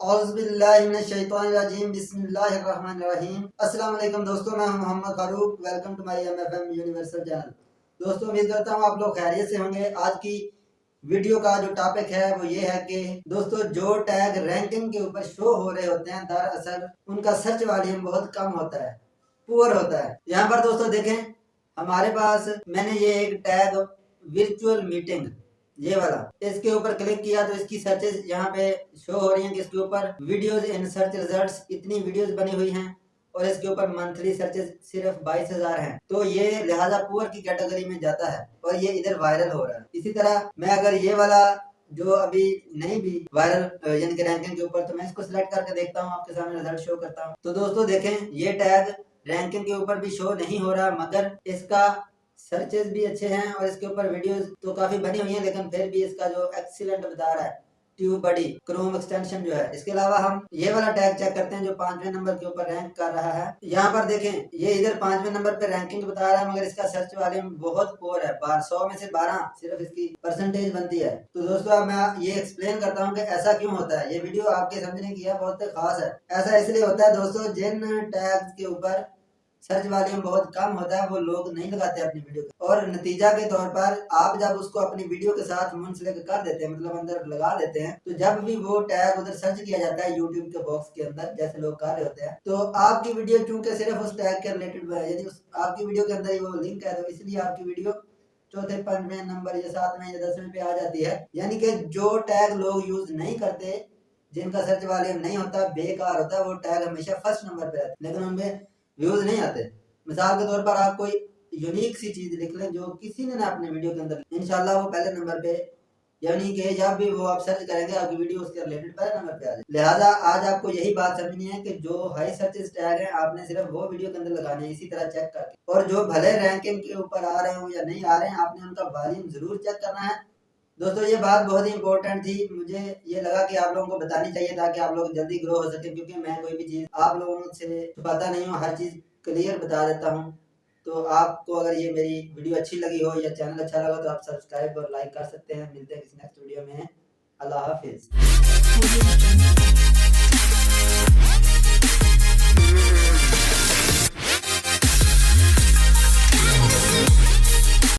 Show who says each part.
Speaker 1: औज़ुबिल्लाहिमिनश्शैतानिर्रजीम बिस्मिल्लाहिर्रहमानिर्रहीम। अस्सलाम वालेकुम दोस्तों, मैं हूं Mohammad Farooq. Welcome to my MFM universal channel. दोस्तों, उम्मीद करता हूं आप लोग खैरियत से होंगे। आज की वीडियो का जो टॉपिक है वो ये है कि दोस्तों, जो टैग रैंकिंग के ऊपर शो हो रहे होते हैं दरअसल उनका सर्च वॉल्यूम बहुत कम होता है, पुअर होता है। यहाँ पर दोस्तों देखें, हमारे पास मैंने ये एक टैग वर्चुअल मीटिंग, ये वाला, इसके ऊपर क्लिक किया तो इसकी सर्चेज यहाँ पे शो हो रही हैं कि इसके ऊपर वीडियोज इन सर्च रिजल्ट्स, इतनी वीडियोज बनी हुई हैं और इसके ऊपर मंथली सर्चेज सिर्फ 22,000 हैं। तो ये लिहाजा पुअर की कैटेगरी में जाता है और ये इधर वायरल हो रहा है। इसी तरह मैं अगर ये वाला जो अभी नहीं भी वायरल यानी कि रैंकिंग के ऊपर, तो मैं इसको सिलेक्ट करके देखता हूँ, आपके सामने रिजल्ट शो करता हूँ। तो दोस्तों देखें, ये टैग रैंकिंग के ऊपर भी शो नहीं हो रहा, मगर इसका सर्चेज भी अच्छे हैं और इसके ऊपर वीडियोस तो काफी बनी हुई हैं, लेकिन फिर भी इसका जो एक्सीलेंट बता रहा है ट्यूब बडी क्रोम एक्सटेंशन जो है। इसके अलावा हम ये वाला टैग चेक करते हैं जो 5वें नंबर के ऊपर रैंक कर रहा है। यहाँ पर देखें, ये इधर 5वें नंबर पे रैंकिंग बता रहा है, मगर इसका सर्च वॉल्यूम बहुत पुअर है। 100 में से 12 सिर्फ इसकी परसेंटेज बनती है। तो दोस्तों, अब मैं ये एक्सप्लेन करता हूँ कि ऐसा क्यों होता है। ये वीडियो आपके समझने की है, बहुत खास है। ऐसा इसलिए होता है दोस्तों, जिन टैग के ऊपर सर्च वॉल्यूम बहुत कम होता है वो लोग नहीं लगाते अपनी वीडियो के, और नतीजा के तौर पर आप जब उसको अपनी वीडियो के साथ मुंसलिक कर देते हैं, मतलब अंदर लगा देते हैं, तो जब भी वो टैग उधर सर्च किया जाता है यूट्यूब के बॉक्स के अंदर, जैसे लोग कर रहे होते हैं, तो आपकी वीडियो चूंकि सिर्फ उस टैग के रिलेटेड है, यानी आपकी वीडियो के अंदर ही वो लिंक है, तो इसलिए आपकी वीडियो चौथे 5वें नंबर या 7वें या 10वें पे आ जाती है। यानी कि जो टैग लोग यूज नहीं करते, जिनका सर्च वॉल्यूम नहीं होता, बेकार होता है, वो टैग हमेशा फर्स्ट नंबर पे आते, लेकिन उनमें व्यूज नहीं आते। मिसाल के तौर पर आप कोई यूनिक सी चीज लिख लें जो किसी ने ना अपने वीडियो के अंदर, इंशाल्लाह वो पहले नंबर पे, यानी कि जब भी वो आप सर्च करेंगे आपकी वीडियो उसके रिलेटेड पहले नंबर पे आ जाए। लिहाजा आज आपको यही बात समझनी है कि जो हाई सर्चेस टैग हैं आपने सिर्फ वो वीडियो के अंदर लगाने हैं, इसी तरह चेक करके, और जो भले रैंकिंग के ऊपर आ रहे हो या नहीं आ रहे हैं, आपने उनका वॉल्यूम जरूर चेक करना है। दोस्तों, ये बात बहुत ही इंपॉर्टेंट थी, मुझे ये लगा कि आप लोगों को बतानी चाहिए ताकि आप लोग जल्दी ग्रो हो सके, क्योंकि मैं कोई भी चीज़ आप लोगों से छुपाता नहीं हूँ, हर चीज़ क्लियर बता देता हूँ। तो आपको अगर ये मेरी वीडियो अच्छी लगी हो या चैनल अच्छा लगा तो आप सब्सक्राइब और लाइक कर सकते हैं। मिलते हैं किसी नेक्स्ट वीडियो में। अल्लाह हाफिज़।